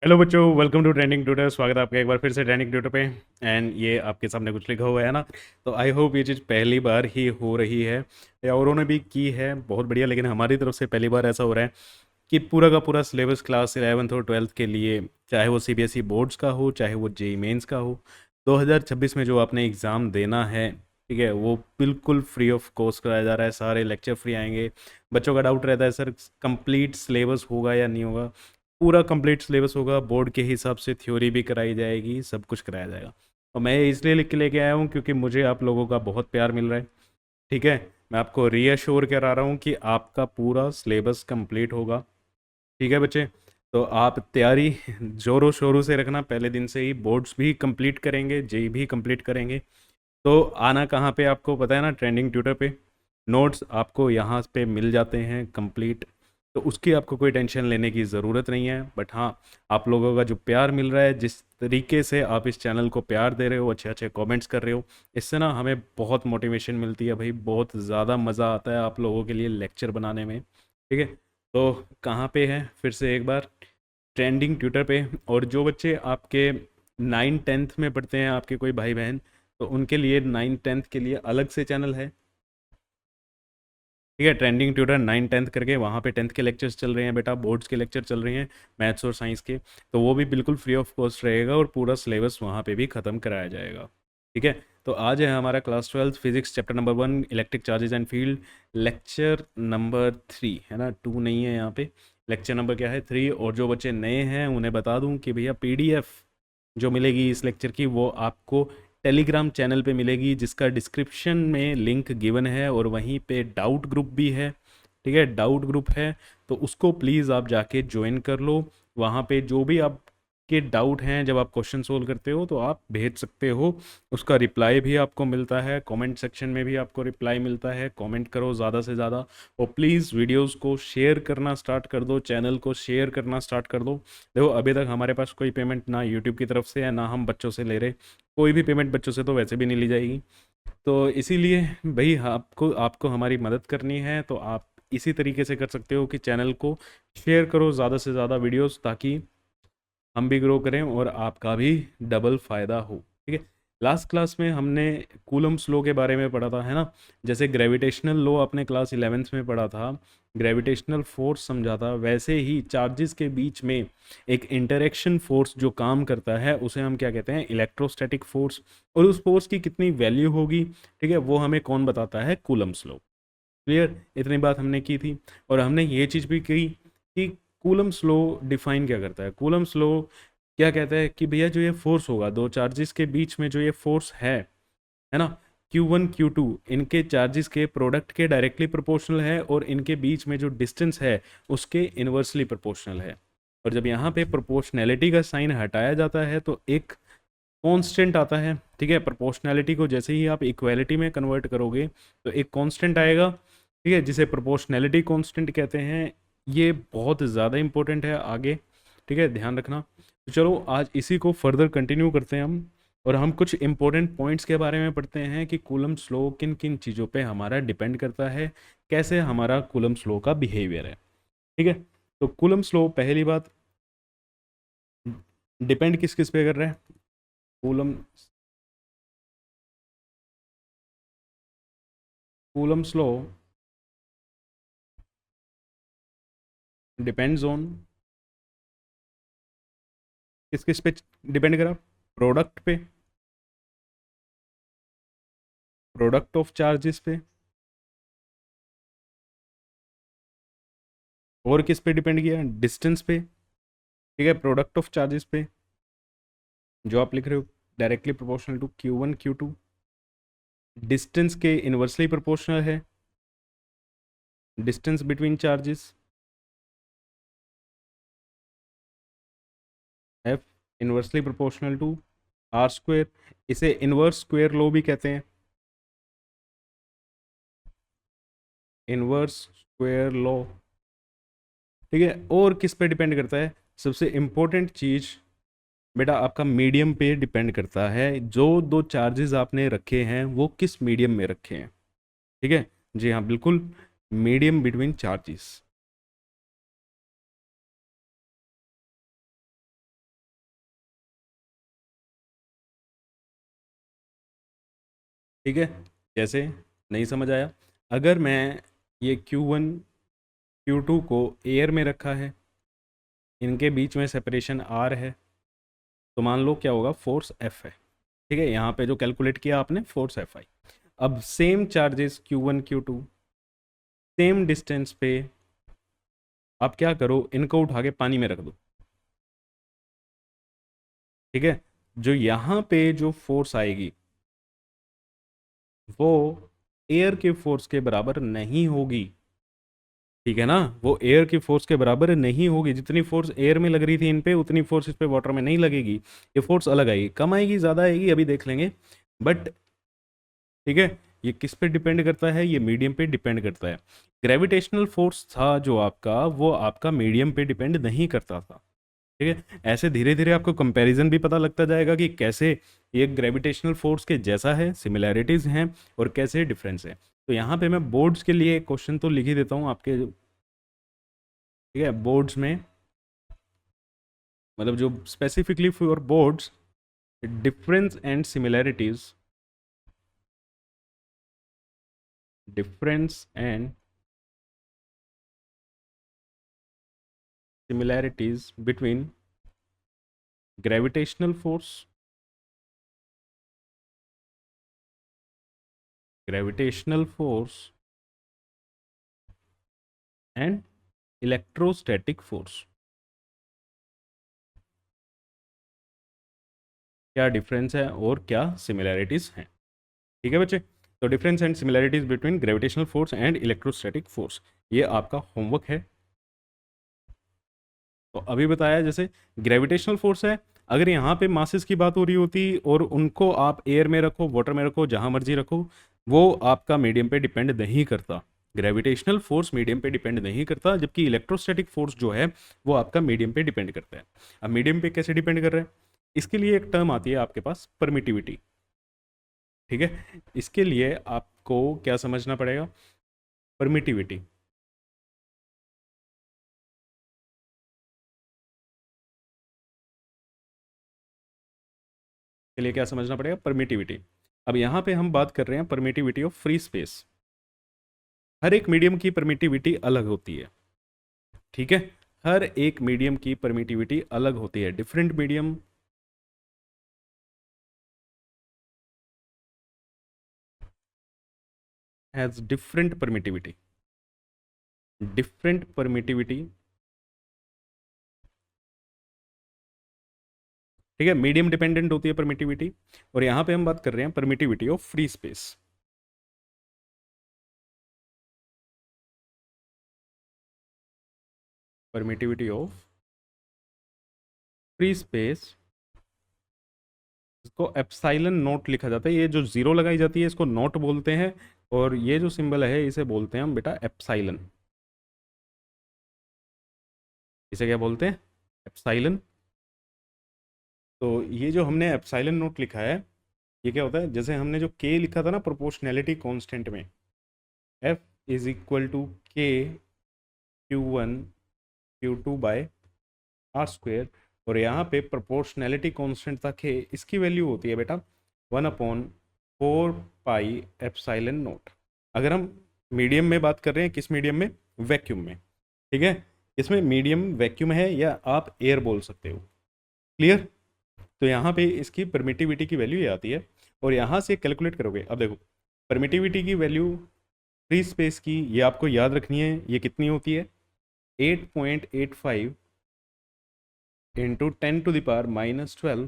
Hello बच्चों, welcome to trending tutor. स्वागत है आपका एक बार फिर से ट्रेंडिंग ट्यूटर पे। एंड ये आपके सामने कुछ लिखा हुआ है ना, तो आई होप ये चीज़ पहली बार ही हो रही है या औरों ने भी की है, बहुत बढ़िया। लेकिन हमारी तरफ से पहली बार ऐसा हो रहा है कि पूरा का पूरा सिलेबस क्लास 11th और 12th के लिए, चाहे वो सीबीएसई बोर्ड्स का हो, चाहे वो जेई मेंस का हो, 2026 में जो आपने एग्ज़ाम देना है, ठीक है, वो बिल्कुल फ्री ऑफ कॉस्ट कराया जा रहा है। सारे लेक्चर फ्री आएंगे। बच्चों का डाउट रहता है सर कंप्लीट सिलेबस होगा या नहीं होगा। पूरा कंप्लीट सिलेबस होगा, बोर्ड के हिसाब से थ्योरी भी कराई जाएगी, सब कुछ कराया जाएगा। और मैं इसलिए लिख के लेके आया हूँ क्योंकि मुझे आप लोगों का बहुत प्यार मिल रहा है। ठीक है, मैं आपको रीअश्योर करा रहा हूँ कि आपका पूरा सिलेबस कंप्लीट होगा। ठीक है बच्चे, तो आप तैयारी जोरों शोरों से रखना। पहले दिन से ही बोर्ड्स भी कंप्लीट करेंगे, जेई भी कंप्लीट करेंगे। तो आना कहाँ पे आपको पता है ना, ट्रेंडिंग ट्यूटर पे। नोट्स आपको यहाँ पे मिल जाते हैं कंप्लीट, तो उसकी आपको कोई टेंशन लेने की ज़रूरत नहीं है। बट हाँ, आप लोगों का जो प्यार मिल रहा है, जिस तरीके से आप इस चैनल को प्यार दे रहे हो, अच्छे अच्छे कमेंट्स कर रहे हो, इससे ना हमें बहुत मोटिवेशन मिलती है भाई। बहुत ज़्यादा मज़ा आता है आप लोगों के लिए लेक्चर बनाने में। ठीक है, तो कहाँ पे है फिर से एक बार, ट्रेंडिंग ट्विटर पे। और जो बच्चे आपके 9th 10th में पढ़ते हैं, आपके कोई भाई बहन, तो उनके लिए 9th 10th के लिए अलग से चैनल है। ठीक है, ट्रेंडिंग ट्यूटर 9th 10th करके, वहाँ पे 10th के लेक्चर्स चल रहे हैं बेटा, बोर्ड्स के लेक्चर चल रहे हैं, मैथ्स और साइंस के। तो वो भी बिल्कुल फ्री ऑफ कॉस्ट रहेगा और पूरा सिलेबस वहाँ पे भी ख़त्म कराया जाएगा। ठीक है, तो आज है हमारा class 12 physics chapter number 1, electric charges and field, lecture number 3 है ना, 2 नहीं है यहाँ पे। लेक्चर नंबर क्या है, 3। और जो बच्चे नए हैं उन्हें बता दूं कि भैया पीडीएफ जो मिलेगी इस लेक्चर की, वो आपको टेलीग्राम चैनल पे मिलेगी, जिसका डिस्क्रिप्शन में लिंक गिवन है, और वहीं पे डाउट ग्रुप भी है। ठीक है, डाउट ग्रुप है, तो उसको प्लीज़ आप जाके ज्वाइन कर लो। वहाँ पे जो भी आपके डाउट हैं, जब आप क्वेश्चन सोल्व करते हो तो आप भेज सकते हो। उसका रिप्लाई भी आपको मिलता है, कमेंट सेक्शन में भी आपको रिप्लाई मिलता है। कमेंट करो ज़्यादा से ज़्यादा, और प्लीज़ वीडियोस को शेयर करना स्टार्ट कर दो, चैनल को शेयर करना स्टार्ट कर दो। देखो, अभी तक हमारे पास कोई पेमेंट ना यूट्यूब की तरफ से है, ना हम बच्चों से ले रहे। कोई भी पेमेंट बच्चों से तो वैसे भी नहीं ली जाएगी। तो इसीलिए भाई, आपको आपको हमारी मदद करनी है, तो आप इसी तरीके से कर सकते हो कि चैनल को शेयर करो ज़्यादा से ज़्यादा वीडियोस, ताकि हम भी ग्रो करें और आपका भी डबल फ़ायदा हो। ठीक है, लास्ट क्लास में हमने कूलम्स लॉ के बारे में पढ़ा था, है ना। जैसे ग्रेविटेशनल लॉ आपने क्लास 11th में पढ़ा था, ग्रेविटेशनल फोर्स समझा था, वैसे ही चार्जेस के बीच में एक इंटरेक्शन फोर्स जो काम करता है, उसे हम क्या कहते हैं, इलेक्ट्रोस्टैटिक फोर्स। और उस फोर्स की कितनी वैल्यू होगी, ठीक है, वो हमें कौन बताता है, कूलम्स लॉ। क्लियर, इतनी बात हमने की थी। और हमने ये चीज़ भी की कि कूलम्स लॉ डिफाइन क्या करता है। कूलम्स लॉ क्या कहता है कि भैया, जो ये फोर्स होगा दो चार्जेस के बीच में, जो ये फोर्स है ना, Q1 Q2, इनके चार्जेस के प्रोडक्ट के डायरेक्टली प्रोपोर्शनल है, और इनके बीच में जो डिस्टेंस है उसके इन्वर्सली प्रोपोर्शनल है। और जब यहाँ पे प्रोपोर्शनैलिटी का साइन हटाया जाता है तो एक कांस्टेंट आता है। ठीक है, प्रोपोर्शनैलिटी को जैसे ही आप इक्वालिटी में कन्वर्ट करोगे तो एक कांस्टेंट आएगा, ठीक है, जिसे प्रोपोर्शनैलिटी कांस्टेंट कहते हैं। ये बहुत ज़्यादा इंपॉर्टेंट है आगे, ठीक है, ध्यान रखना। तो चलो आज इसी को फर्दर कंटिन्यू करते हैं हम, और हम कुछ इंपॉर्टेंट पॉइंट्स के बारे में पढ़ते हैं कि कूलम्स लॉ किन किन चीज़ों पे हमारा डिपेंड करता है, कैसे हमारा कूलम्स लॉ का बिहेवियर है। ठीक है, तो कूलम्स लॉ, पहली बात, डिपेंड किस किस पे कर रहा है, coulomb Coulomb's law depends on, किस किस पे डिपेंड करा, प्रोडक्ट पे, प्रोडक्ट ऑफ चार्जेस पे, और किस पे डिपेंड किया, डिस्टेंस पे। ठीक है, प्रोडक्ट ऑफ चार्जेस पे जो आप लिख रहे हो, directly proportional to Q1 Q2, distance के इनवर्सली प्रोपोर्शनल है, distance between charges, F inversely proportional to R²। इसे इनवर्स स्क्वेयर लॉ भी कहते हैं, इनवर्स स्क्वेयर लॉ। ठीक है, और किस पे डिपेंड करता है, सबसे इंपॉर्टेंट चीज बेटा, आपका मीडियम पे डिपेंड करता है। जो दो चार्जेस आपने रखे हैं वो किस मीडियम में रखे हैं। ठीक है, जी हाँ बिल्कुल, मीडियम बिटवीन चार्जेस। ठीक है, जैसे नहीं समझ आया, अगर मैं ये Q1 Q2 को एयर में रखा है, इनके बीच में सेपरेशन R है, तो मान लो क्या होगा, फोर्स F है। ठीक है, यहाँ पे जो कैलकुलेट किया आपने फोर्स Fi। अब same charges Q1 Q2, same distance पे आप क्या करो, इनको उठा के पानी में रख दो। ठीक है, जो यहाँ पे जो फोर्स आएगी वो एयर के फोर्स के बराबर नहीं होगी। ठीक है ना, वो एयर की फोर्स के बराबर नहीं होगी। जितनी फोर्स एयर में लग रही थी इन पे, उतनी फोर्स इस पे वाटर में नहीं लगेगी। ये फोर्स अलग आएगी, कम आएगी ज़्यादा आएगी अभी देख लेंगे, बट ठीक है, ये किस पे डिपेंड करता है, ये मीडियम पे डिपेंड करता है। ग्रेविटेशनल फोर्स था जो आपका, वो आपका मीडियम पे डिपेंड नहीं करता था। ठीक है, ऐसे धीरे धीरे आपको कंपैरिजन भी पता लगता जाएगा कि कैसे ये ग्रेविटेशनल फोर्स के जैसा है, सिमिलैरिटीज हैं, और कैसे डिफरेंस है। तो यहाँ पे मैं बोर्ड्स के लिए क्वेश्चन तो लिख ही देता हूँ आपके। ठीक है, बोर्ड्स में मतलब जो specifically for boards, difference and similarities, difference and similarities between gravitational force, gravitational force and electrostatic force। क्या डिफरेंस है और क्या सिमिलैरिटीज हैं। ठीक है बच्चे, तो difference and similarities between gravitational force and electrostatic force, ये आपका होमवर्क है। तो अभी बताया जैसे ग्रेविटेशनल फोर्स है, अगर यहाँ पे मासेस की बात हो रही होती और उनको आप एयर में रखो, वाटर में रखो, जहाँ मर्जी रखो, वो आपका मीडियम पे डिपेंड नहीं करता। ग्रेविटेशनल फोर्स मीडियम पे डिपेंड नहीं करता, जबकि इलेक्ट्रोस्टैटिक फोर्स जो है वो आपका मीडियम पे डिपेंड करता है। अब मीडियम पे कैसे डिपेंड कर रहा है, इसके लिए एक टर्म आती है आपके पास, परमिटिविटी। ठीक है, इसके लिए आपको क्या समझना पड़ेगा, परमिटिविटी के लिए क्या समझना पड़ेगा, परमिटिविटी। अब यहाँ पे हम बात कर रहे हैं परमिटिविटी ऑफ फ्री स्पेस। हर एक मीडियम की परमिटिविटी अलग होती है। ठीक है, हर एक मीडियम की परमिटिविटी अलग होती है। Different medium has different permittivity, different permittivity. ठीक है, मीडियम डिपेंडेंट होती है परमिटिविटी, और यहां पे हम बात कर रहे हैं permittivity of free space. Permittivity of free space, इसको एप्साइलन नोट लिखा जाता है। ये जो जीरो लगाई जाती है इसको नोट बोलते हैं, और ये जो सिंबल है इसे बोलते हैं हम बेटा एप्साइलन। इसे क्या बोलते हैं, एप्साइलन। तो ये जो हमने एप्साइलन नोट लिखा है, ये क्या होता है, जैसे हमने जो के लिखा था ना प्रोपोर्शनैलिटी कांस्टेंट में, एफ इज इक्वल टू के Q1 Q2 by R square, और यहाँ पे प्रोपोर्शनैलिटी कांस्टेंट था के, इसकी वैल्यू होती है बेटा 1/4 पाई एप्साइलन नोट। अगर हम मीडियम में बात कर रहे हैं, किस मीडियम में, वैक्यूम में। ठीक है, इसमें मीडियम वैक्यूम है या आप एयर बोल सकते हो। क्लियर, तो यहाँ पे इसकी परमिटिविटी की वैल्यू ये आती है, और यहाँ से कैलकुलेट करोगे। अब देखो, परमिटिविटी की वैल्यू फ्री स्पेस की, ये आपको याद रखनी है, ये कितनी होती है, 8.85 इंटू 10⁻⁻12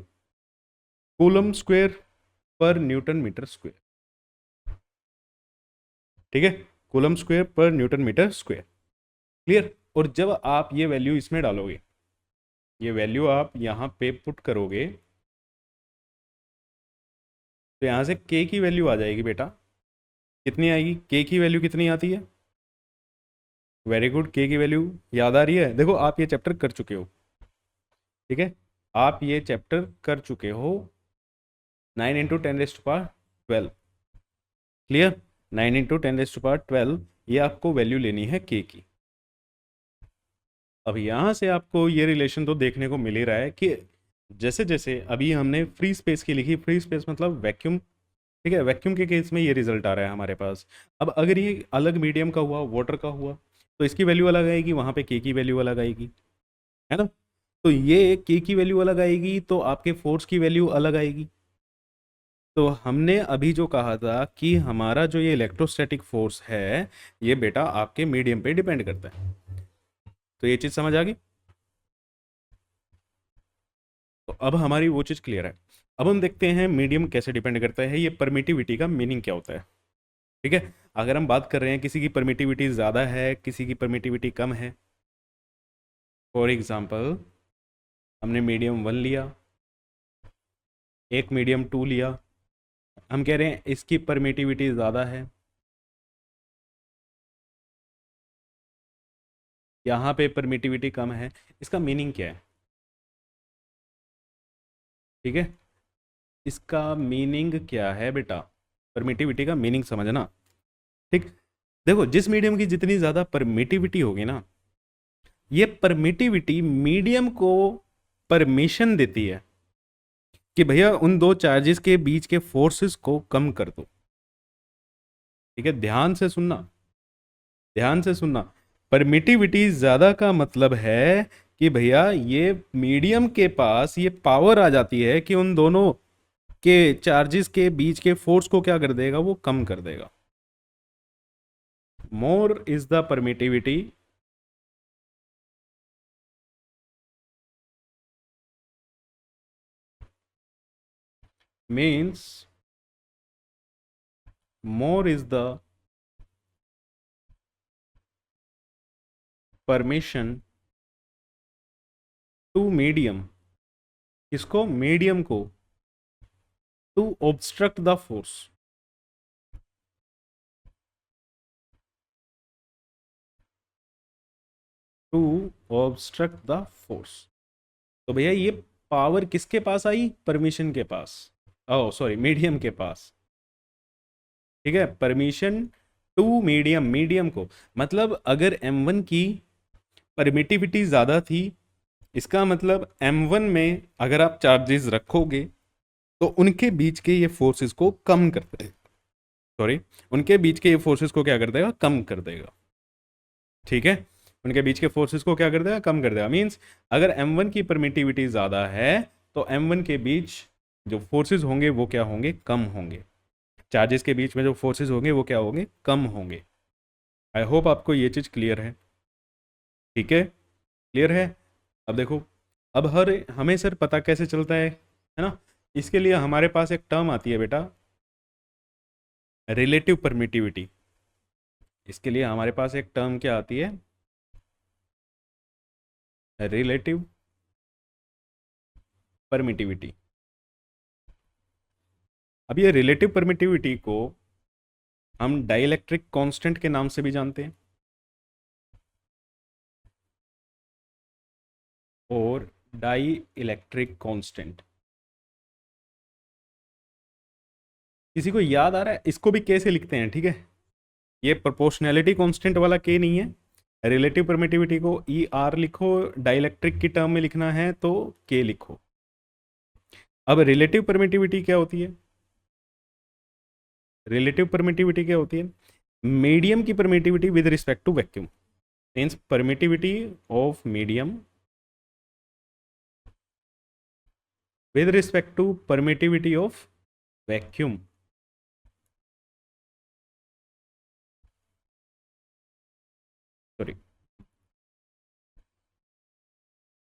कूलम स्क्वेयर पर न्यूटन मीटर स्क्वेयर। ठीक है, कूलम स्क्वेयर पर न्यूटन मीटर स्क्वेयर। क्लियर, और जब आप ये वैल्यू इसमें डालोगे, ये वैल्यू आप यहाँ पे पुट करोगे, तो यहाँ से के की वैल्यू आ जाएगी बेटा, कितनी आएगी, के की वैल्यू कितनी आती है, वेरी गुड, के की वैल्यू याद आ रही है। देखो आप ये चैप्टर कर चुके हो, ठीक है, आप ये चैप्टर कर चुके हो। 9 × 10⁻12, क्लियर, 9 × 10⁻12, ये आपको वैल्यू लेनी है के की। अब यहाँ से आपको ये रिलेशन तो देखने को मिल ही रहा है कि जैसे जैसे अभी हमने फ्री स्पेस की लिखी, फ्री स्पेस मतलब वैक्यूम ठीक है, वैक्यूम के केस में ये रिजल्ट आ रहा है हमारे पास। अब अगर ये अलग मीडियम का हुआ, वाटर का हुआ, तो इसकी वैल्यू अलग आएगी, वहाँ पे के की वैल्यू अलग आएगी, है ना। तो ये के की वैल्यू अलग आएगी तो आपके फोर्स की वैल्यू अलग आएगी। तो हमने अभी जो कहा था कि हमारा जो ये इलेक्ट्रोस्टैटिक फोर्स है, ये बेटा आपके मीडियम पे डिपेंड करता है। तो ये चीज़ समझ आ गई। तो अब हमारी वो चीज़ क्लियर है। अब हम देखते हैं मीडियम कैसे डिपेंड करता है, ये परमिटिविटी का मीनिंग क्या होता है। ठीक है, अगर हम बात कर रहे हैं किसी की परमिटिविटी ज़्यादा है, किसी की परमिटिविटी कम है, फॉर एग्जांपल हमने मीडियम 1 लिया, एक मीडियम 2 लिया, हम कह रहे हैं इसकी परमिटिविटी ज़्यादा है, यहाँ पे परमिटिविटी कम है। इसका मीनिंग क्या है? ठीक है, इसका मीनिंग क्या है बेटा? परमिटिविटी का मीनिंग समझना। ठीक, देखो जिस मीडियम की जितनी ज़्यादा परमिटिविटी होगी ना, ये परमिटिविटी मीडियम को परमिशन देती है कि भैया उन दो चार्जेस के बीच के फोर्सेस को कम कर दो। ठीक है, ध्यान से सुनना, ध्यान से सुनना। परमिटिविटी ज़्यादा का मतलब है कि भैया ये मीडियम के पास ये पावर आ जाती है कि उन दोनों के चार्जेस के बीच के फोर्स को क्या कर देगा, वो कम कर देगा। More is the permittivity, means more is the permission to medium, किसको? मीडियम को, to obstruct the force. To obstruct the force. तो भैया ये पावर किसके पास आई? परमिशन के पास, ओ सॉरी मीडियम के पास। ठीक है, परमिशन टू मीडियम, मीडियम को, मतलब अगर M1 की परमिटिविटी ज़्यादा थी, इसका मतलब M1 में अगर आप चार्जेस रखोगे तो उनके बीच के ये फोर्सेस को कम कर देगा, सॉरी उनके बीच के ये फोर्सेस को क्या कर देगा? कम कर देगा। ठीक है, उनके बीच के फोर्सेस को क्या कर देगा? कम कर देगा। मींस अगर M1 की परमिटिविटी ज़्यादा है तो M1 के बीच जो फोर्सेस होंगे वो क्या होंगे? कम होंगे। चार्जेस के बीच में जो फोर्सेस होंगे वो क्या होंगे? कम होंगे। आई होप आपको ये चीज़ क्लियर है। ठीक है, क्लियर है। अब देखो, अब हर हमें सर पता कैसे चलता है ना, इसके लिए हमारे पास एक टर्म आती है बेटा, रिलेटिव परमिटिविटी। इसके लिए हमारे पास एक टर्म क्या आती है? Relative permittivity. अब ये रिलेटिव परमिटिविटी को हम डाइलेक्ट्रिक कांस्टेंट के नाम से भी जानते हैं, और डाई इलेक्ट्रिक कांस्टेंट। किसी को याद आ रहा है इसको भी कैसे लिखते हैं? ठीक है, ये प्रोपोर्शनैलिटी कांस्टेंट वाला के नहीं है। रिलेटिव परमिटिविटी को ई आर लिखो, डाइलेक्ट्रिक की टर्म में लिखना है तो के लिखो। अब रिलेटिव परमिटिविटी क्या होती है? रिलेटिव परमिटिविटी क्या होती है? मीडियम की permittivity with respect to vacuum, means permittivity of medium with respect to permittivity of vacuum। Sorry,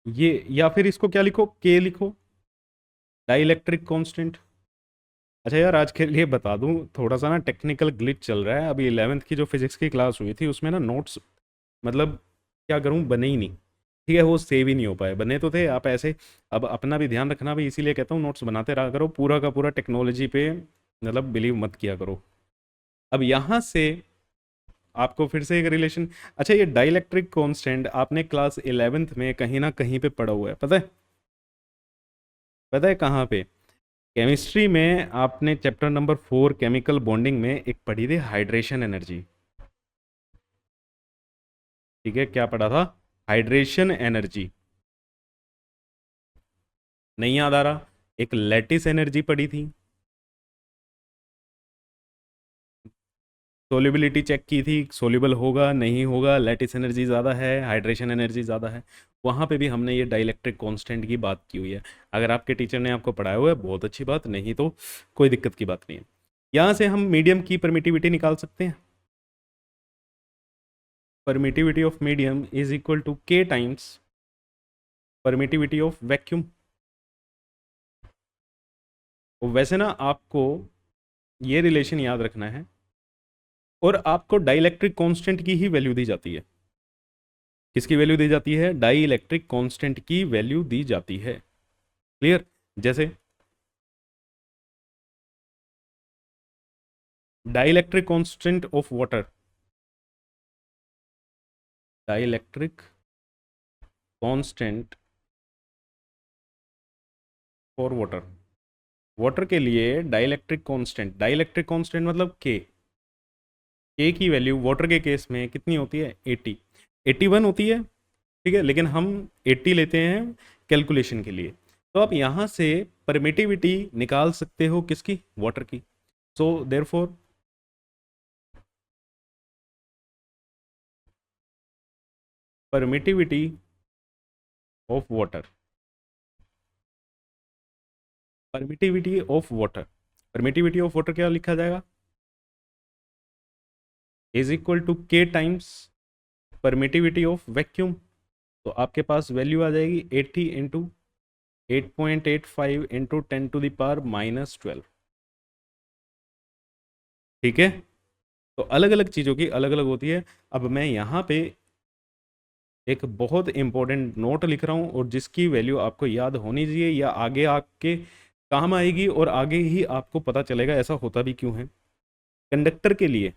ये या फिर इसको क्या लिखो? के लिखो, डाइलेक्ट्रिक कांस्टेंट। अच्छा यार, आज के लिए बता दूं, थोड़ा सा ना टेक्निकल ग्लिच चल रहा है। अभी 11th की जो फिजिक्स की क्लास हुई थी उसमें ना नोट्स, मतलब क्या करूं, बने ही नहीं। ठीक है, वो सेव ही नहीं हो पाए। बने तो थे, आप ऐसे, अब अपना भी ध्यान रखना भी, इसीलिए कहता हूँ नोट्स बनाते रहा करो। पूरा का पूरा टेक्नोलॉजी पे मतलब बिलीव मत किया करो। अब यहाँ से आपको फिर से एक रिलेशन, अच्छा ये डाइलेक्ट्रिक कांस्टेंट आपने क्लास 11th में कहीं ना कहीं पे पढ़ा हुआ है, पता है? पता है कहाँ पे? केमिस्ट्री में आपने चैप्टर नंबर 4 केमिकल बॉन्डिंग में एक पढ़ी थी, हाइड्रेशन एनर्जी। ठीक है, क्या पढ़ा था? Hydration energy. नहीं याद आ रहा? एक लैटिस एनर्जी पढ़ी थी, सोल्युबिलिटी चेक की थी, सोल्यूबल होगा नहीं होगा, लैटिस एनर्जी ज़्यादा है, हाइड्रेशन एनर्जी ज़्यादा है, वहाँ पे भी हमने ये डाइलेक्ट्रिक कांस्टेंट की बात की हुई है। अगर आपके टीचर ने आपको पढ़ाया हुआ है बहुत अच्छी बात, नहीं तो कोई दिक्कत की बात नहीं है। यहाँ से हम मीडियम की परमिटिविटी निकाल सकते हैं। Permittivity of medium is equal to K times permittivity of vacuum. वैसे ना आपको ये रिलेशन याद रखना है, और आपको डाइलेक्ट्रिक कांस्टेंट की ही वैल्यू दी जाती है। किसकी वैल्यू दी जाती है? डाई इलेक्ट्रिक कॉन्स्टेंट की वैल्यू दी जाती है। क्लियर? जैसे dielectric constant of water, dielectric constant for water, water के लिए डाई इलेक्ट्रिक कॉन्स्टेंट मतलब के की वैल्यू वाटर के केस में कितनी होती है? 80, 81 होती है, ठीक है, लेकिन हम 80 लेते हैं कैलकुलेशन के लिए। तो आप यहाँ से परमिटिविटी निकाल सकते हो किसकी? वाटर की। So therefore permittivity of water, permittivity of water, permittivity of water क्या लिखा जाएगा? Is equal to K times permittivity of vacuum. तो आपके पास वैल्यू आ जाएगी 80 इंटू 8.85 इंटू 10⁻⁻12। ठीक है, तो अलग अलग चीज़ों की अलग अलग होती है। अब मैं यहाँ पे एक बहुत इंपॉर्टेंट नोट लिख रहा हूँ, और जिसकी वैल्यू आपको याद होनी चाहिए या आगे आपके काम आएगी, और आगे ही आपको पता चलेगा ऐसा होता भी क्यों है। कंडक्टर के लिए,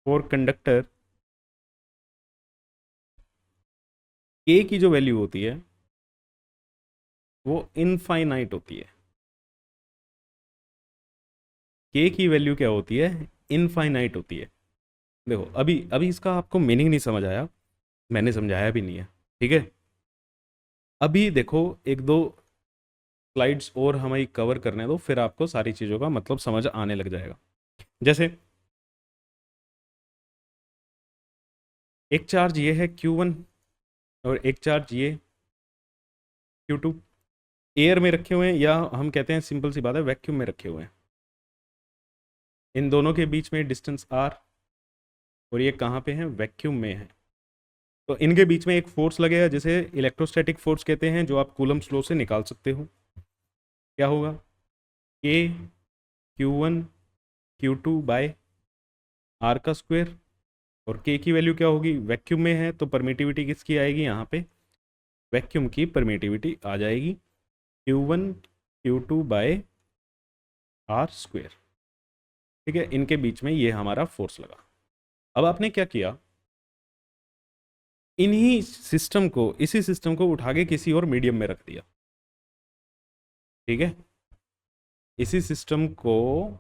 फॉर कंडक्टर, के की जो वैल्यू होती है वो इनफाइनाइट होती है। के की वैल्यू क्या होती है? इनफाइनाइट होती है। देखो अभी अभी इसका आपको मीनिंग नहीं समझ आया, मैंने समझाया भी नहीं है, ठीक है। अभी देखो एक दो स्लाइड्स और हमें कवर करने दो, फिर आपको सारी चीज़ों का मतलब समझ आने लग जाएगा। जैसे एक चार्ज ये है Q1, और एक चार्ज ये Q2, एयर में रखे हुए हैं, या हम कहते हैं सिंपल सी बात है वैक्यूम में रखे हुए हैं। इन दोनों के बीच में डिस्टेंस R, और ये कहाँ पे है? वैक्यूम में है। तो इनके बीच में एक फोर्स लगेगा जिसे इलेक्ट्रोस्टैटिक फोर्स कहते हैं, जो आप कूलम्ब्स लॉ से निकाल सकते हो। क्या होगा? के Q1 Q2 बाय आर का स्क्वायर। और के की वैल्यू क्या होगी? वैक्यूम में है तो परमिटिविटी किसकी आएगी यहाँ पे? वैक्यूम की परमिटिविटी आ जाएगी Q1 Q2 by are square. ठीक है, इनके बीच में ये हमारा फोर्स लगा। अब आपने क्या किया? इसी सिस्टम को उठा के किसी और मीडियम में रख दिया। ठीक है, इसी सिस्टम को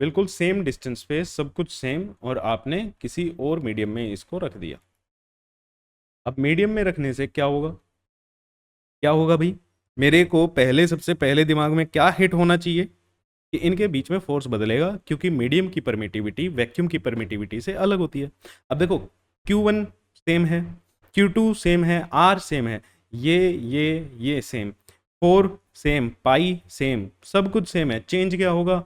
बिल्कुल सेम डिस्टेंस पे, सब कुछ सेम, और आपने किसी और मीडियम में इसको रख दिया। अब मीडियम में रखने से क्या होगा? क्या होगा भाई? मेरे को पहले, सबसे पहले दिमाग में क्या हिट होना चाहिए कि इनके बीच में फोर्स बदलेगा, क्योंकि मीडियम की परमिटिविटी वैक्यूम की परमिटिविटी से अलग होती है। अब देखो Q1 सेम है, Q2 सेम है, R सेम है, ये सेम, 4 सेम, पाई सेम, सब कुछ सेम है। चेंज क्या होगा?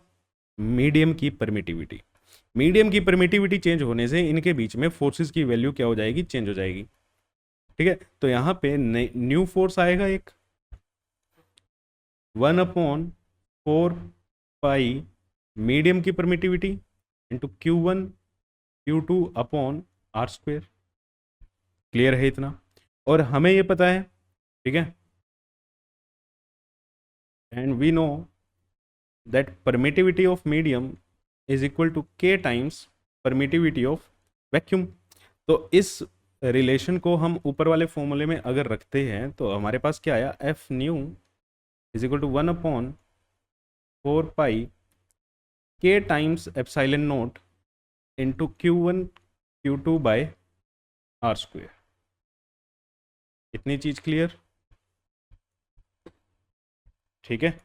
मीडियम की परमिटिविटी। मीडियम की परमिटिविटी चेंज होने से इनके बीच में फोर्सेस की वैल्यू क्या हो जाएगी? चेंज हो जाएगी। ठीक है, तो यहाँ पे न्यू फोर्स आएगा एक 1/4 पाई मीडियम की permittivity into Q1 Q2 upon R square. Clear है इतना? और हमें ये पता है, ठीक है, and we know that permittivity of medium is equal to K times permittivity of vacuum. तो इस रिलेशन को हम ऊपर वाले फॉर्मूले में अगर रखते हैं तो हमारे पास क्या आया? F new is equal to 1/4 pi K times epsilon naught into Q1 Q2 by R square. इतनी चीज क्लियर? ठीक है।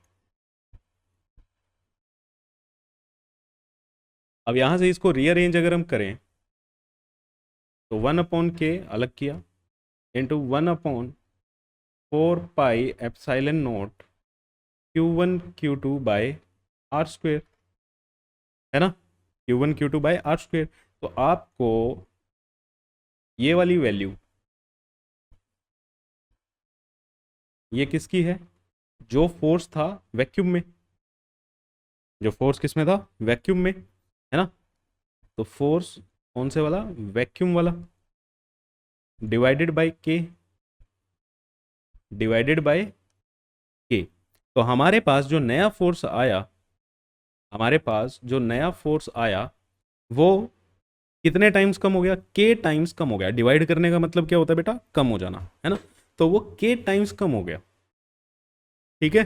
अब यहाँ से इसको रीअरेंज अगर हम करें तो 1/k अलग किया into 1/4 pi epsilon naught Q1 Q2 by R square, है ना, Q1 Q2 by R square. तो आपको ये वाली वैल्यू, ये किसकी है, जो फोर्स था वैक्यूम में, जो फोर्स किस में था, वैक्यूम में, है ना। तो फोर्स कौन से वाला, वैक्यूम वाला, डिवाइडेड बाय के, डिवाइडेड बाय के। तो हमारे पास जो नया फोर्स आया, हमारे पास जो नया फोर्स आया वो कितने टाइम्स कम हो गया, के टाइम्स कम हो गया। डिवाइड करने का मतलब क्या होता है बेटा, कम हो जाना, है ना। तो वो के टाइम्स कम हो गया। ठीक है।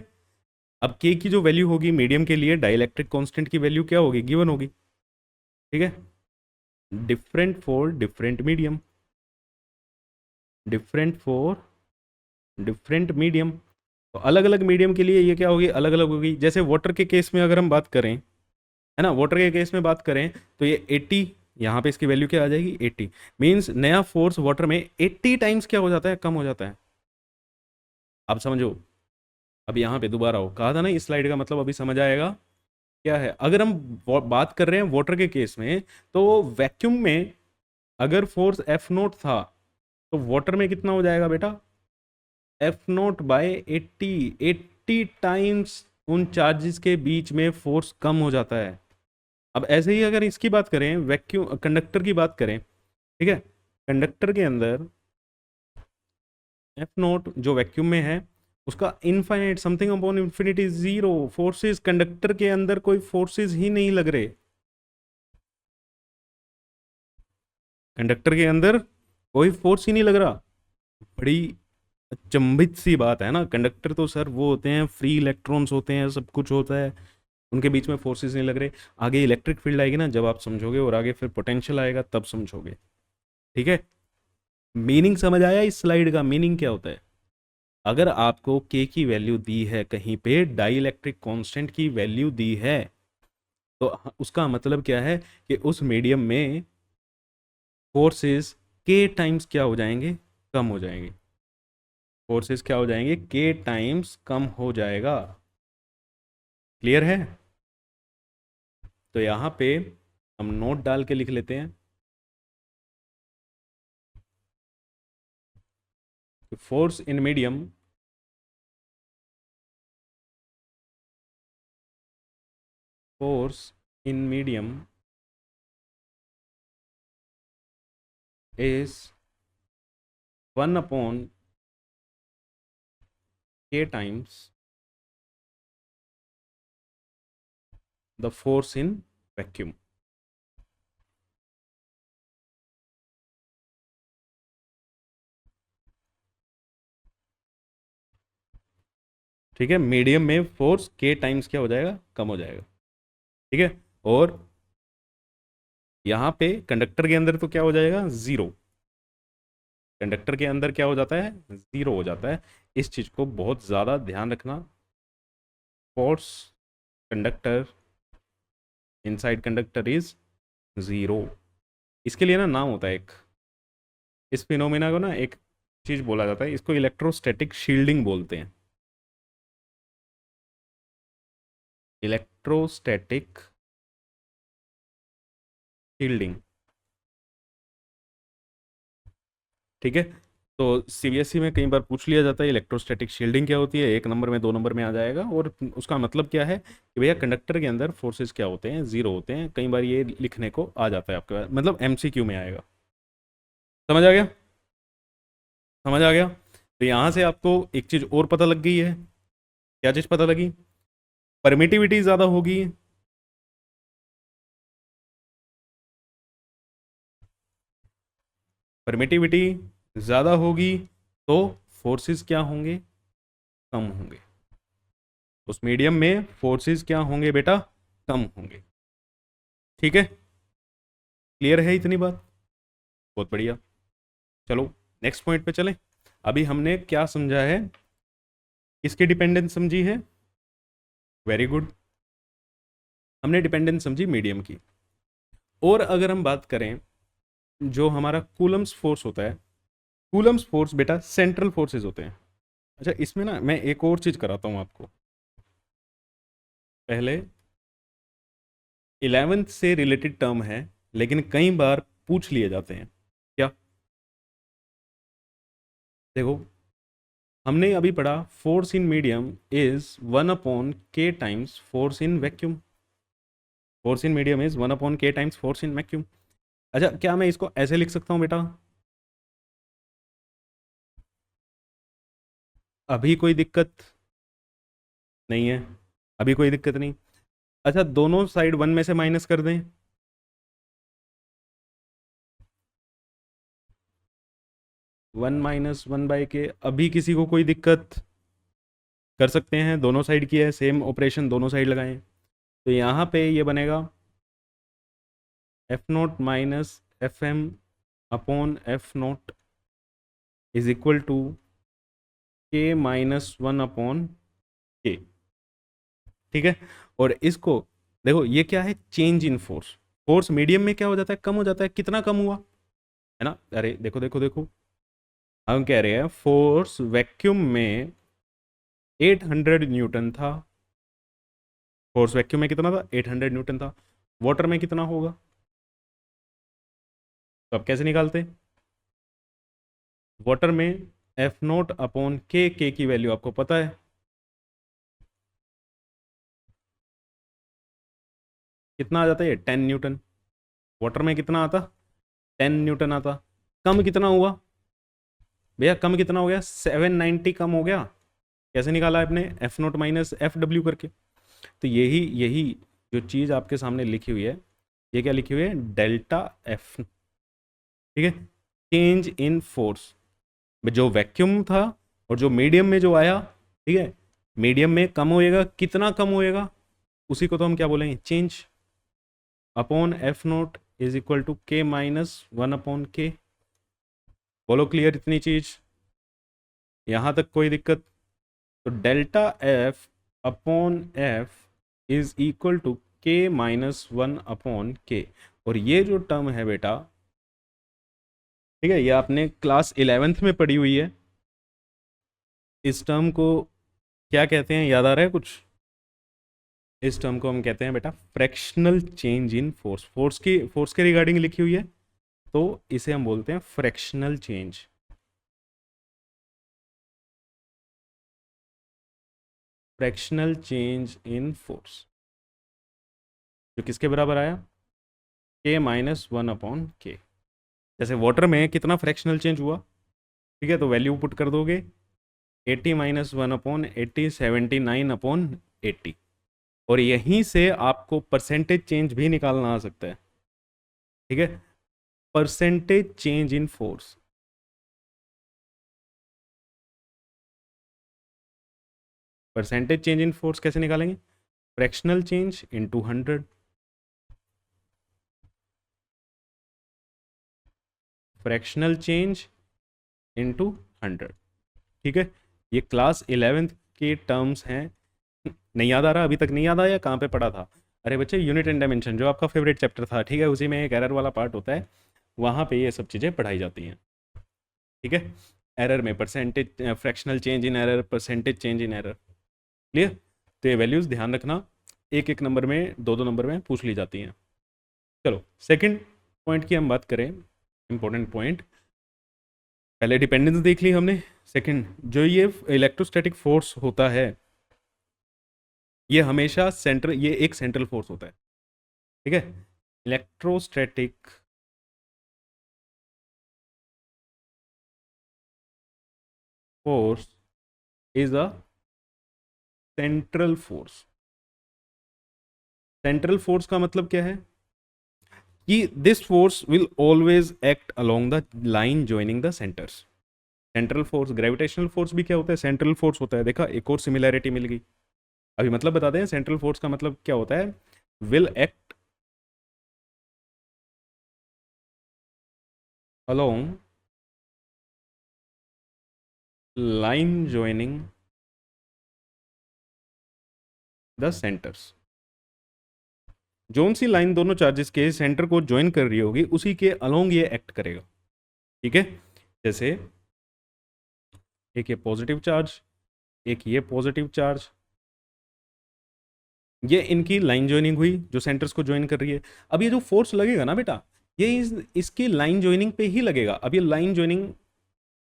अब के की जो वैल्यू होगी मीडियम के लिए, डाइलेक्ट्रिक कांस्टेंट की वैल्यू क्या होगी, गिवन होगी। ठीक है। Different for different medium, different for different medium. तो अलग अलग मीडियम के लिए ये क्या होगी, अलग अलग होगी। जैसे वाटर के केस में अगर हम बात करें, है ना, वाटर के केस में बात करें तो ये 80, यहाँ पे इसकी वैल्यू क्या आ जाएगी, 80। मीन्स नया फोर्स वाटर में 80 टाइम्स क्या हो जाता है, कम हो जाता है। अब समझो, अब यहाँ पे दोबारा हो, कहा था ना इस स्लाइड का मतलब अभी समझ आएगा क्या है। अगर हम बात कर रहे हैं वाटर के केस में, तो वैक्यूम में अगर फोर्स F0 था तो वाटर में कितना हो जाएगा बेटा, F0/80, 80 टाइम्स उन चार्जेस के बीच में फोर्स कम हो जाता है। अब ऐसे ही अगर इसकी बात करें, वैक्यूम कंडक्टर की बात करें, ठीक है, कंडक्टर के अंदर F0 जो वैक्यूम में है उसका infinite, something upon infinity, zero forces, conductor के अंदर कोई फोर्सेस ही नहीं लग रहे, कंडक्टर के अंदर कोई फोर्स ही नहीं लग रहा। बड़ी अचंभित सी बात है ना। कंडक्टर तो सर वो होते हैं, फ्री इलेक्ट्रॉन्स होते हैं, सब कुछ होता है, उनके बीच में फोर्सेस नहीं लग रहे। आगे इलेक्ट्रिक फील्ड आएगी ना जब आप समझोगे, और आगे फिर पोटेंशियल आएगा तब समझोगे। ठीक है। मीनिंग समझ आया इस स्लाइड का, मीनिंग क्या होता है। अगर आपको के की वैल्यू दी है कहीं पे, डाई इलेक्ट्रिक कॉन्स्टेंट की वैल्यू दी है, तो उसका मतलब क्या है कि उस मीडियम में फोर्सेस के टाइम्स क्या हो जाएंगे, कम हो जाएंगे। फोर्सेस क्या हो जाएंगे, के टाइम्स कम हो जाएगा। क्लियर है। तो यहाँ पे हम नोट डाल के लिख लेते हैं, force in medium, force in medium is 1/k times the force in vacuum। ठीक है। मीडियम में फोर्स k टाइम्स क्या हो जाएगा, कम हो जाएगा। ठीक है। और यहाँ पे कंडक्टर के अंदर तो क्या हो जाएगा, जीरो। कंडक्टर के अंदर क्या हो जाता है, जीरो हो जाता है। इस चीज को बहुत ज्यादा ध्यान रखना। Force conductor inside conductor is zero. इसके लिए ना नाम होता है एक, इस फिनोमेना को ना एक चीज बोला जाता है, इसको इलेक्ट्रोस्टैटिक शील्डिंग बोलते हैं। Electrostatic shielding. ठीक है। तो सीबीएसई में कई बार पूछ लिया जाता है इलेक्ट्रोस्टैटिक शील्डिंग क्या होती है, 1 नंबर में 2 नंबर में आ जाएगा। और उसका मतलब क्या है कि भैया कंडक्टर के अंदर फोर्सेस क्या होते हैं, जीरो होते हैं। कई बार ये लिखने को आ जाता है आपके पास, मतलब एमसीक्यू में आएगा। समझ आ गया, समझ आ गया। तो यहाँ से आपको एक चीज और पता लग गई है। क्या चीज पता लगी, परमिटिविटी ज्यादा होगी, परमिटिविटी ज्यादा होगी तो फोर्सेस क्या होंगे, कम होंगे। उस मीडियम में फोर्सेस क्या होंगे बेटा, कम होंगे। ठीक है। क्लियर है इतनी बात, बहुत बढ़िया। चलो नेक्स्ट पॉइंट पे चलें। अभी हमने क्या समझा है, किसकी डिपेंडेंस समझी है, वेरी गुड। हमने डिपेंडेंस समझी मीडियम की। और अगर हम बात करें जो हमारा कूलम्स फोर्स होता है, कूलम्स फोर्स बेटा सेंट्रल फोर्सेज होते हैं। अच्छा, इसमें ना मैं एक और चीज़ कराता हूँ आपको। पहले 11th से रिलेटेड टर्म है, लेकिन कई बार पूछ लिए जाते हैं। क्या? देखो, हमने अभी पढ़ा force in medium is 1/k times force in vacuum. Force in medium is 1/k times force in vacuum. अच्छा, क्या मैं इसको ऐसे लिख सकता हूँ बेटा? अभी कोई दिक्कत नहीं है? अभी कोई दिक्कत नहीं। अच्छा, दोनों साइड वन में से माइनस कर दें। 1 - 1/k, अभी किसी को कोई दिक्कत? कर सकते हैं, दोनों साइड की है, सेम ऑपरेशन दोनों साइड लगाएं। तो यहाँ पे ये बनेगा F0 - Fm/F0 is equal to K - 1/k। ठीक है। और इसको देखो, ये क्या है? Change in force. Force medium में क्या हो जाता है? कम हो जाता है। कितना कम हुआ? है ना? अरे देखो देखो देखो, हम कह रहे हैं फोर्स वैक्यूम में 800 न्यूटन था। फोर्स वैक्यूम में कितना था? 800 न्यूटन था। वाटर में कितना होगा? तो अब कैसे निकालते? वाटर में F0/K की वैल्यू आपको पता है कितना आ जाता है? ये 10 न्यूटन। वाटर में कितना आता? 10 न्यूटन आता। कम कितना हुआ भैया? कम कितना हो गया? 790 कम हो गया। कैसे निकाला आपने? F0 - Fw करके। तो यही यही जो चीज़ आपके सामने लिखी हुई है, ये क्या लिखी हुई है? Delta F. ठीक है। चेंज इन फोर्स जो वैक्यूम था और जो मीडियम में जो आया, ठीक है, मीडियम में कम होएगा। कितना कम होएगा? उसी को तो हम क्या बोलेंगे? Change upon F0 is equal to K - 1/k। बोलो क्लियर इतनी चीज? यहां तक कोई दिक्कत? तो delta F upon F is equal to K - 1/k। और ये जो टर्म है बेटा, ठीक है, ये आपने क्लास 11th में पढ़ी हुई है। इस टर्म को क्या कहते हैं? याद आ रहा है कुछ? इस टर्म को हम कहते हैं बेटा fractional change in force. Force के रिगार्डिंग लिखी हुई है, तो इसे हम बोलते हैं fractional change. Fractional change in force जो किसके बराबर आया? K - 1/k। जैसे वाटर में कितना फ्रैक्शनल चेंज हुआ? ठीक है, तो वैल्यू पुट कर दोगे 80 - 1/80, 79/80। और यहीं से आपको परसेंटेज चेंज भी निकालना आ सकता है। ठीक है, percentage change in force. Percentage change in force कैसे निकालेंगे? Fractional change into 100। Fractional change into 100। ठीक है। ये क्लास 11th के टर्म्स हैं। नहीं याद आ रहा? अभी तक नहीं याद आया? कहाँ पे पढ़ा था? अरे बच्चे, यूनिट एंड डायमेंशन जो आपका फेवरेट चैप्टर था, ठीक है, उसी में एक एरर वाला पार्ट होता है, वहाँ पे ये सब चीज़ें पढ़ाई जाती हैं। ठीक है। एरर में percentage, fractional change in error, percentage change in error. Clear? तो ये वैल्यूज़ ध्यान रखना, एक एक नंबर में, दो दो नंबर में पूछ ली जाती हैं। चलो सेकंड पॉइंट की हम बात करें, इंपॉर्टेंट पॉइंट। पहले डिपेंडेंस देख ली हमने। सेकंड, जो ये इलेक्ट्रोस्टैटिक फोर्स होता है, ये हमेशा सेंटर, ये एक सेंट्रल फोर्स होता है। ठीक है। Electrostatic force is a central force. Central force का मतलब क्या है? कि this force will always act along the line joining the centres. Central force, gravitational force भी क्या होता है? सेंट्रल फोर्स होता है। देखा, एक और सिमिलैरिटी मिल गई। अभी मतलब बता दें, सेंट्रल फोर्स का मतलब क्या होता है? Will act along line joining the centres. जोन सी लाइन दोनों चार्जेस के सेंटर को ज्वाइन कर रही होगी उसी के अलोंग ये एक्ट करेगा। ठीक है, जैसे एक ये पॉजिटिव चार्ज, एक ये पॉजिटिव चार्ज, ये इनकी लाइन ज्वाइनिंग हुई जो सेंटर्स को ज्वाइन कर रही है। अब ये जो फोर्स लगेगा ना बेटा, ये इसकी लाइन ज्वाइनिंग पे ही लगेगा। अब ये लाइन ज्वाइनिंग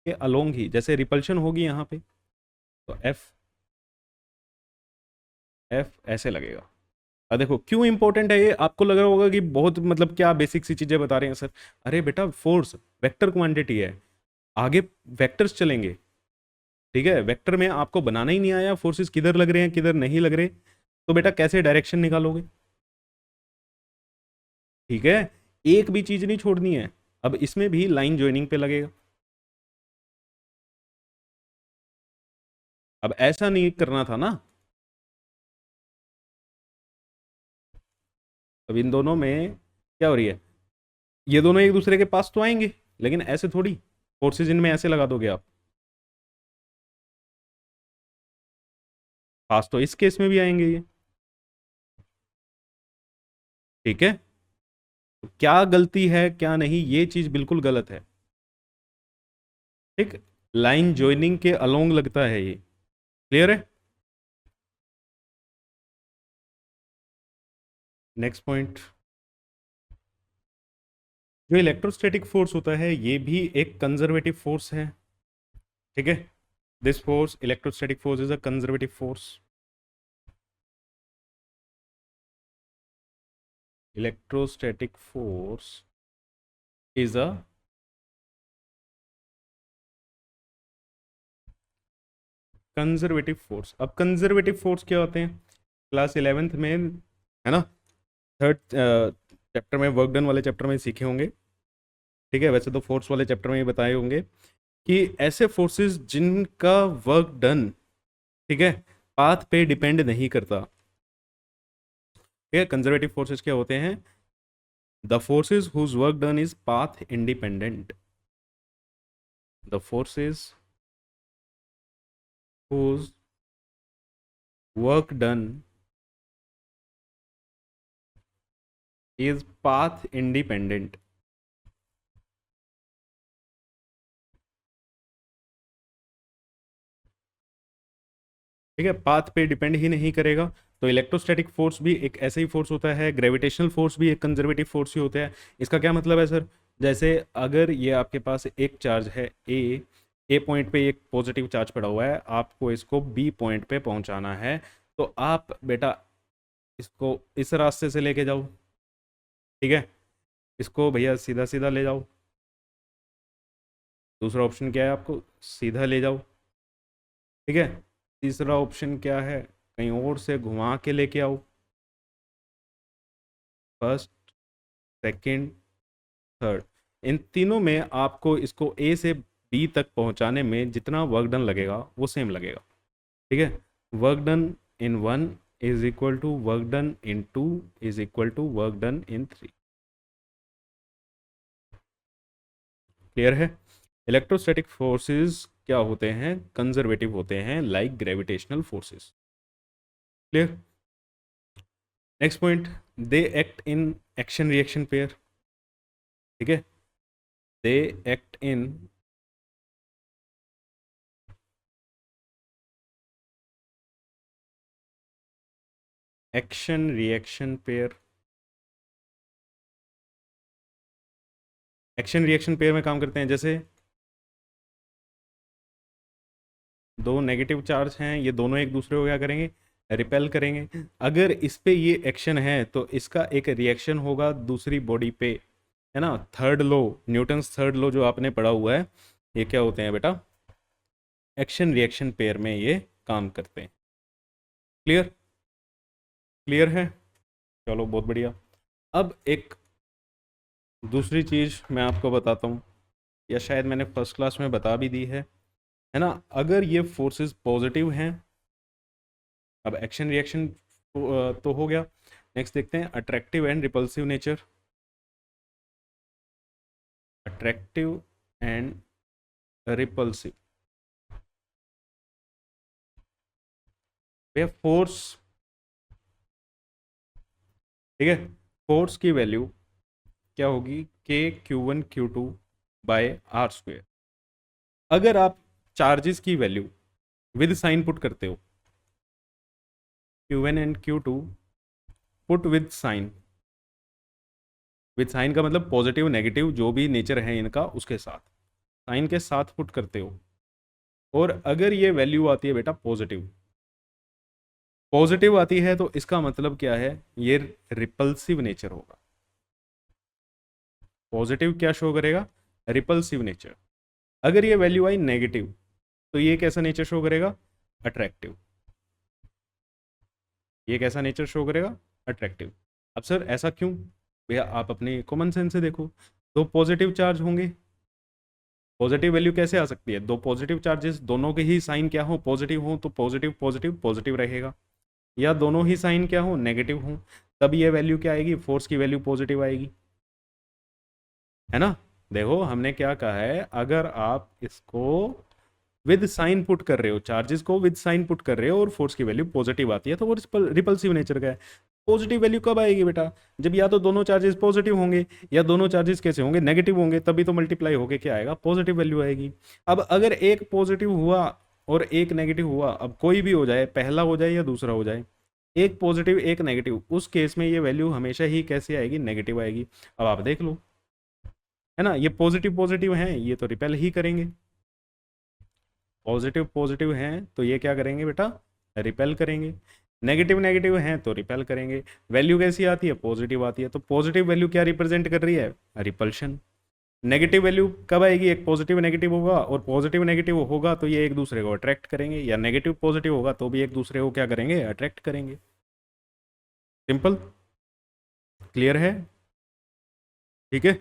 के अलोंग ही, जैसे रिपल्शन होगी यहाँ पे तो एफ एफ ऐसे लगेगा। अब देखो क्यों इंपॉर्टेंट है ये, आपको लग रहा होगा कि बहुत मतलब क्या बेसिक सी चीजें बता रहे हैं सर। अरे बेटा फोर्स वेक्टर क्वांटिटी है, आगे वेक्टर्स चलेंगे। ठीक है, वेक्टर में आपको बनाना ही नहीं आया फोर्सेस किधर लग रहे हैं किधर नहीं लग रहे, तो बेटा कैसे डायरेक्शन निकालोगे। ठीक है, एक भी चीज नहीं छोड़नी है। अब इसमें भी लाइन ज्वाइनिंग पे लगेगा। अब ऐसा नहीं करना था ना। अब इन दोनों में क्या हो रही है, ये दोनों एक दूसरे के पास तो आएंगे, लेकिन ऐसे थोड़ी फोर्सेज इनमें ऐसे लगा दोगे आप। पास तो इस केस में भी आएंगे ये। ठीक है, तो क्या गलती है क्या नहीं, ये चीज बिल्कुल गलत है। ठीक, लाइन ज्वाइनिंग के अलोंग लगता है ये। क्लियर है। नेक्स्ट पॉइंट, जो इलेक्ट्रोस्टैटिक फोर्स होता है ये भी एक कंजर्वेटिव फोर्स है। ठीक है, this force electrostatic force is a conservative force. Electrostatic force is a conservative force. अब कंजर्वेटिव फोर्स क्या होते हैं, क्लास 11th में है ना, थर्ड चैप्टर में वर्क डन वाले चैप्टर में सीखे होंगे। ठीक है, वैसे तो फोर्स वाले चैप्टर में ही बताए होंगे कि ऐसे फोर्सेस जिनका वर्क डन, ठीक है, पाथ पे डिपेंड नहीं करता। ठीक है, कंजर्वेटिव फोर्सेस क्या होते हैं, the forces whose work done is path independent. The forces whose work done is path independent. ठीक है, पाथ पे डिपेंड ही नहीं करेगा। तो इलेक्ट्रोस्टैटिक फोर्स भी एक ऐसा ही फोर्स होता है, ग्रेविटेशनल फोर्स भी एक कंजर्वेटिव फोर्स ही होता है। इसका क्या मतलब है सर, जैसे अगर ये आपके पास एक चार्ज है ए पॉइंट पे एक पॉजिटिव चार्ज पड़ा हुआ है, आपको इसको बी पॉइंट पे पहुंचाना है, तो आप बेटा इसको इस रास्ते से लेके जाओ। ठीक है, इसको भैया सीधा सीधा ले जाओ। दूसरा ऑप्शन क्या है, आपको सीधा ले जाओ। ठीक है, तीसरा ऑप्शन क्या है, कहीं और से घुमा के लेके आओ। फर्स्ट, सेकंड, थर्ड, इन तीनों में आपको इसको ए से बी तक पहुंचाने में जितना वर्क डन लगेगा वो सेम लगेगा। ठीक है, work done in one is equal to work done in two is equal to work done in three. Clear है। इलेक्ट्रोस्टैटिक फोर्सेस क्या होते हैं, कंजर्वेटिव होते हैं like gravitational forces. Clear. Next point, they act in action reaction pair. ठीक है, they act in action reaction pair. Action reaction pair में काम करते हैं, जैसे दो नेगेटिव चार्ज हैं, ये दोनों एक दूसरे को क्या करेंगे, रिपेल करेंगे। अगर इस पे ये एक्शन है तो इसका एक रिएक्शन होगा दूसरी बॉडी पे, है ना। Third law, Newton's third law जो आपने पढ़ा हुआ है, ये क्या होते हैं बेटा, एक्शन रिएक्शन पेयर में ये काम करते हैं। क्लियर। क्लियर है, चलो बहुत बढ़िया। अब एक दूसरी चीज़ मैं आपको बताता हूँ, या शायद मैंने फर्स्ट क्लास में बता भी दी है ना। अगर ये फोर्सेस पॉजिटिव हैं, अब एक्शन रिएक्शन तो हो गया। नेक्स्ट देखते हैं attractive and repulsive nature. Attractive and repulsive, वे फोर्स ठीक है। फोर्स की वैल्यू क्या होगी, K q one q two by R square. अगर आप चार्जेस की वैल्यू विद साइन पुट करते हो, q one and q two put with sign का मतलब पॉजिटिव नेगेटिव जो भी नेचर है इनका उसके साथ, साइन के साथ पुट करते हो, और अगर ये वैल्यू आती है बेटा पॉजिटिव, पॉजिटिव आती है तो इसका मतलब क्या है, ये रिपल्सिव नेचर होगा। पॉजिटिव क्या शो करेगा, रिपल्सिव नेचर। अगर ये वैल्यू आई नेगेटिव तो ये कैसा नेचर शो करेगा, अट्रैक्टिव। ये कैसा नेचर शो करेगा, अट्रैक्टिव। अब सर ऐसा क्यों, भैया आप अपने कॉमन सेंस से देखो, दो पॉजिटिव चार्ज होंगे, पॉजिटिव वैल्यू कैसे आ सकती है, दो पॉजिटिव चार्जेस दोनों के ही साइन क्या हो, पॉजिटिव हो, तो पॉजिटिव पॉजिटिव पॉजिटिव रहेगा, या दोनों ही साइन क्या हो, नेगेटिव हो, तब ये वैल्यू क्या आएगी, फोर्स की वैल्यू पॉजिटिव आएगी, है ना। देखो हमने क्या कहा है, अगर आप इसको विद साइन पुट कर रहे हो, चार्जेस को विद साइन पुट कर रहे हो और फोर्स की वैल्यू पॉजिटिव आती है तो वो रिपल्सिव नेचर का है। पॉजिटिव वैल्यू कब आएगी बेटा, जब या तो दोनों चार्जेस पॉजिटिव होंगे, या दोनों चार्जेस कैसे होंगे, नेगेटिव होंगे, तभी तो मल्टीप्लाई होके क्या आएगा, पॉजिटिव वैल्यू आएगी। अब अगर एक पॉजिटिव हुआ और एक नेगेटिव हुआ, अब कोई भी हो जाए, पहला हो जाए या दूसरा हो जाए, एक पॉजिटिव एक नेगेटिव, उस केस में ये वैल्यू हमेशा ही कैसे आएगी, नेगेटिव आएगी। अब आप देख लो, है ना, ये पॉजिटिव पॉजिटिव हैं, ये तो रिपेल ही करेंगे, पॉजिटिव पॉजिटिव हैं तो ये क्या करेंगे बेटा, रिपेल करेंगे, नेगेटिव नेगेटिव हैं तो रिपेल करेंगे। वैल्यू कैसी आती है, पॉजिटिव आती है, तो पॉजिटिव वैल्यू क्या रिप्रेजेंट कर रही है, रिपल्शन। नेगेटिव वैल्यू कब आएगी, एक पॉजिटिव नेगेटिव होगा, और पॉजिटिव नेगेटिव होगा तो ये एक दूसरे को अट्रैक्ट करेंगे, या नेगेटिव पॉजिटिव होगा तो भी एक दूसरे को क्या करेंगे, अट्रैक्ट करेंगे। सिंपल, क्लियर है, ठीक है।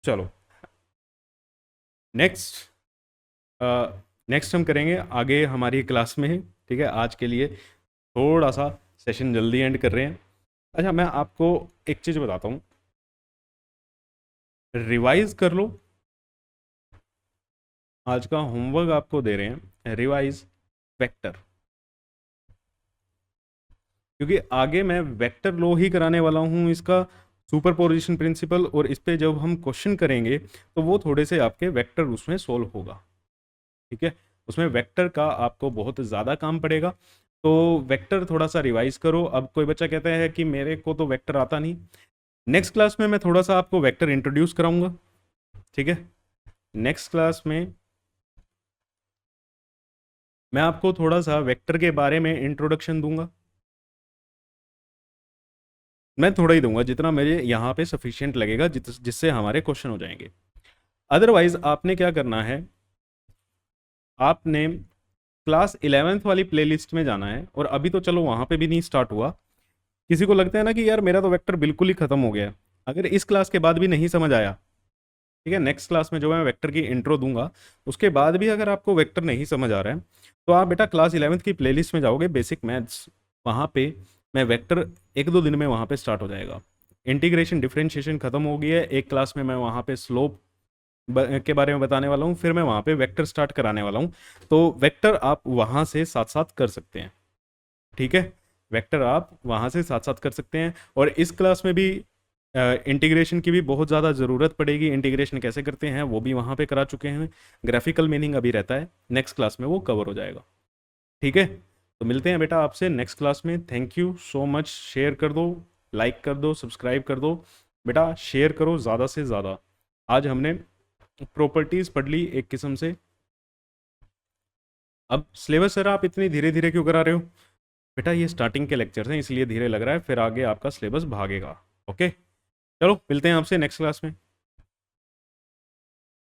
चलो नेक्स्ट, नेक्स्ट हम करेंगे आगे हमारी क्लास में, ठीक है। आज के लिए थोड़ा सा सेशन जल्दी एंड कर रहे हैं। अच्छा मैं आपको एक चीज़ बताता हूँ, रिवाइज कर लो, आज का होमवर्क आपको दे रहे हैं, रिवाइज वेक्टर, क्योंकि आगे मैं वेक्टर लॉ ही कराने वाला हूँ, इसका सुपरपोजिशन प्रिंसिपल, और इस पे जब हम क्वेश्चन करेंगे तो वो थोड़े से आपके वेक्टर उसमें सोल्व होगा, ठीक है। उसमें वेक्टर का आपको बहुत ज़्यादा काम पड़ेगा, तो वेक्टर थोड़ा सा रिवाइज करो। अब कोई बच्चा कहता है कि मेरे को तो वेक्टर आता नहीं, नेक्स्ट क्लास में मैं थोड़ा सा आपको वेक्टर इंट्रोड्यूस कराऊंगा, ठीक है। नेक्स्ट क्लास में मैं आपको थोड़ा सा वेक्टर के बारे में इंट्रोडक्शन दूंगा, मैं थोड़ा ही दूंगा जितना मेरे यहाँ पे सफिशिएंट लगेगा, जिससे हमारे क्वेश्चन हो जाएंगे। अदरवाइज आपने क्या करना है, आपने क्लास 11th वाली प्लेलिस्ट में जाना है, और अभी तो चलो वहाँ पे भी नहीं स्टार्ट हुआ, किसी को लगता है ना कि यार मेरा तो वेक्टर बिल्कुल ही खत्म हो गया, अगर इस क्लास के बाद भी नहीं समझ आया, ठीक है, नेक्स्ट क्लास में जो मैं वेक्टर की इंट्रो दूंगा उसके बाद भी अगर आपको वेक्टर नहीं समझ आ रहा है, तो आप बेटा क्लास 11th की प्लेलिस्ट में जाओगे, बेसिक मैथ्स, वहाँ पे मैं वेक्टर एक दो दिन में वहाँ पे स्टार्ट हो जाएगा। इंटीग्रेशन डिफरेंशिएशन खत्म हो गई है, एक क्लास में मैं वहाँ पे स्लोप के बारे में बताने वाला हूँ, फिर मैं वहाँ पे वेक्टर स्टार्ट कराने वाला हूँ, तो वेक्टर आप वहाँ से साथ साथ कर सकते हैं, ठीक है। वेक्टर आप वहाँ से साथ साथ कर सकते हैं, और इस क्लास में भी इंटीग्रेशन की भी बहुत ज़्यादा ज़रूरत पड़ेगी, इंटीग्रेशन कैसे करते हैं वो भी वहाँ पे करा चुके हैं, ग्राफिकल मीनिंग अभी रहता है, नेक्स्ट क्लास में वो कवर हो जाएगा, ठीक है। तो मिलते हैं बेटा आपसे नेक्स्ट क्लास में, thank you so much. Share कर दो, लाइक कर दो, सब्सक्राइब कर दो, बेटा शेयर करो ज़्यादा से ज़्यादा। आज हमने प्रॉपर्टीज़ पढ़ ली एक किस्म से। अब सिलेबस सर आप इतनी धीरे धीरे क्यों करा रहे हो, बेटा ये स्टार्टिंग के लेक्चर्स हैं इसलिए धीरे लग रहा है, फिर आगे आपका सिलेबस भागेगा, ओके। चलो मिलते हैं आपसे नेक्स्ट क्लास में।